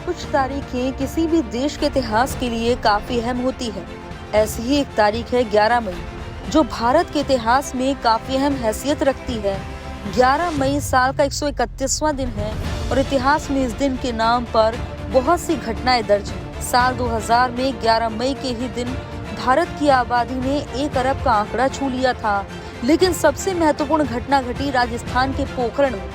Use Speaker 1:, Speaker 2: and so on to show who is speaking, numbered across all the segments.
Speaker 1: कुछ तारीखें किसी भी देश के इतिहास के लिए काफी अहम होती है। ऐसी ही एक तारीख है 11 मई, जो भारत के इतिहास में काफी अहम हैसियत रखती है। 11 मई साल का 131वां दिन है और इतिहास में इस दिन के नाम पर बहुत सी घटनाएं दर्ज हैं। साल 2000 में 11 मई के ही दिन भारत की आबादी ने 1 अरब का आंकड़ा छू लिया था। लेकिन सबसे महत्वपूर्ण घटना घटी राजस्थान के पोखरण में,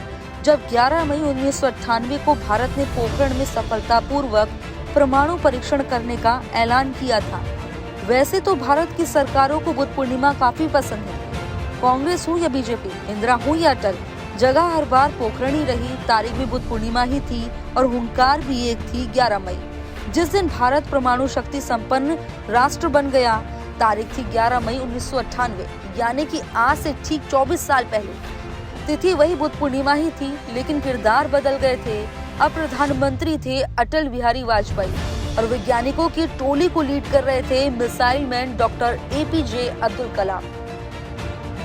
Speaker 1: जब 11 मई 1998 को भारत ने पोखरण में सफलतापूर्वक परमाणु परीक्षण करने का ऐलान किया था। वैसे तो भारत की सरकारों को बुद्ध पूर्णिमा काफी पसंद है। कांग्रेस हो या बीजेपी, इंदिरा हो या अटल, जगह हर बार पोखरण ही रही। तारीख भी बुद्ध पूर्णिमा ही थी और हुंकार भी एक थी 11 मई, जिस दिन भारत परमाणु शक्ति संपन्न राष्ट्र बन गया। तारीख थी 11 मई 1998, यानी कि आज से ठीक 24 साल पहले। तिथि वही बुद्ध पूर्णिमा ही थी, लेकिन किरदार बदल गए थे। अब प्रधानमंत्री थे अटल बिहारी वाजपेयी और वैज्ञानिकों की टोली को लीड कर रहे थे missile man doctor APJ Abdul Kalam.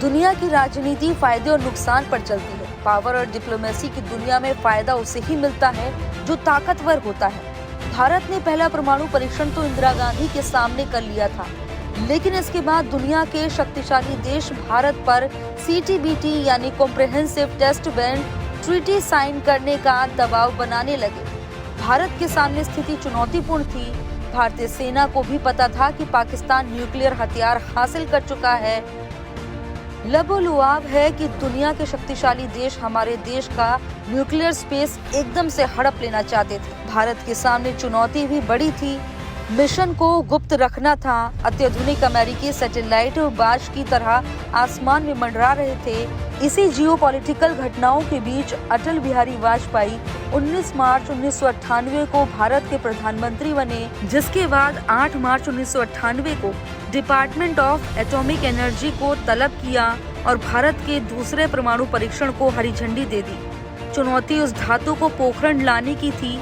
Speaker 1: दुनिया की राजनीति फायदे और नुकसान पर चलती है। पावर और डिप्लोमेसी की दुनिया में फायदा उसे ही मिलता है जो ताकतवर होता है। भारत ने पहला परमाणु परीक्षण तो इंदिरा गांधी के सामने कर लिया था, लेकिन इसके बाद दुनिया के शक्तिशाली देश भारत पर CTBT यानी comprehensive test ban treaty sign करने का दबाव बनाने लगे। भारत के सामने स्थिति चुनौतीपूर्ण थी। भारतीय सेना को भी पता था कि पाकिस्तान न्यूक्लियर हथियार हासिल कर चुका है। लबोलुआब है कि दुनिया के शक्तिशाली देश हमारे देश का न्यूक्लियर स्पेस एकदम से हड़प लेना चाहते थे। भारत के सामने चुनौती भी बड़ी थी। मिशन को गुप्त रखना था। अत्याधुनिक अमेरिकी सैटेलाइट बाज की तरह आसमान में मंडरा रहे थे। इसी जियोपॉलिटिकल घटनाओं के बीच अटल बिहारी वाजपेयी 19 मार्च 1998 को भारत के प्रधानमंत्री बने, जिसके बाद 8 मार्च 1998 को डिपार्टमेंट ऑफ एटॉमिक एनर्जी को तलब किया और भारत के दूसरे परमाणु परीक्षण को हरी झंडी दे दी। चुनौती उस धातु को पोखरण लाने की थी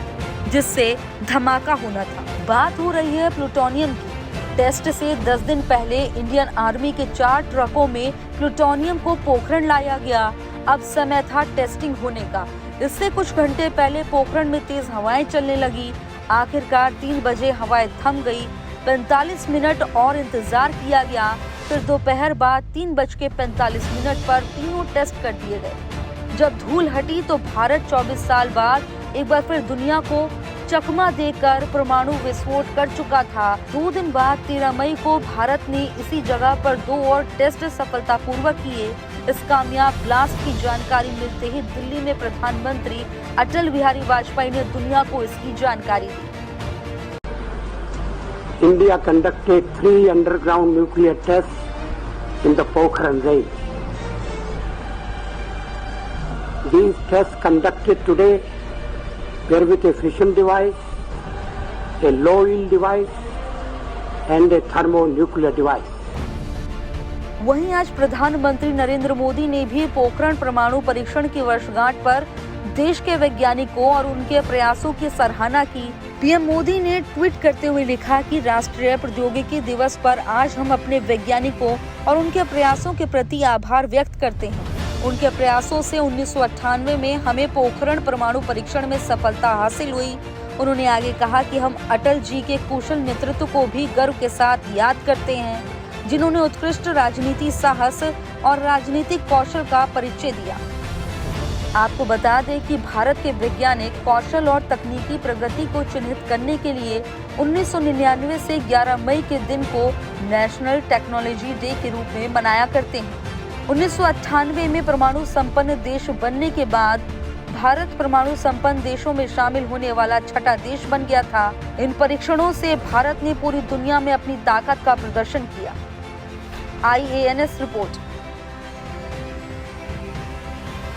Speaker 1: जिससे धमाका होना था। बात हो रही है प्लूटोनियम की। टेस्ट से 10 दिन पहले इंडियन आर्मी के 4 ट्रकों में प्लूटोनियम को पोखरण लाया गया। अब समय था टेस्टिंग होने का। इससे कुछ घंटे पहले पोखरण में तेज हवाएं चलने लगी। आखिरकार 3 बजे हवाएं थम गई। 45 मिनट और इंतजार किया गया। फिर दोपहर बाद 3:45 पर तीनों टेस्ट कर दिए गए। जब धूल हटी तो भारत 24 साल बाद एक बार फिर दुनिया को चकमा देकर परमाणु विस्फोट कर चुका था। 2 दिन बाद 13 मई को भारत ने इसी जगह पर 2 और टेस्ट सफलतापूर्वक किए। इस कामयाब ब्लास्ट की जानकारी मिलते ही दिल्ली में प्रधानमंत्री अटल बिहारी वाजपेयी ने दुनिया को इसकी जानकारी दी।
Speaker 2: India conducted 3 underground nuclear tests in the Pokhran range. These tests conducted today were with a fission device, a low yield device and a thermonuclear device.
Speaker 1: वहीं आज प्रधानमंत्री नरेंद्र मोदी ने भी पोखरण परमाणु परीक्षण की वर्षगांठ पर देश के वैज्ञानिकों और उनके प्रयासों की सराहना की। PM मोदी ने ट्वीट करते हुए लिखा कि राष्ट्रीय प्रौद्योगिकी दिवस पर आज हम अपने वैज्ञानिकों और उनके प्रयासों के प्रति आभार व्यक्त करते हैं। उनके प्रयासों से 1998 में हमें पोखरण परमाणु परीक्षण में सफलता हासिल हुई। उन्होंने आगे कहा कि हम अटल जी के कुशल नेतृत्व को भी गर्व के साथ याद करते हैं, जिन्होंने उत्कृष्ट राजनीति साहस और राजनीतिक कौशल का परिचय दिया। आपको बता दें कि भारत के वैज्ञानिक कौशल और तकनीकी प्रगति को चिन्हित करने के लिए 1999 से 11 मई के दिन को नेशनल टेक्नोलॉजी डे के रूप में मनाया करते हैं। 1998 में परमाणु संपन्न देश बनने के बाद भारत परमाणु संपन्न देशों में शामिल होने वाला 6ठा देश बन गया था। इन परीक्षणों से भारत ने पूरी दुनिया में अपनी ताकत का प्रदर्शन किया। IANS report.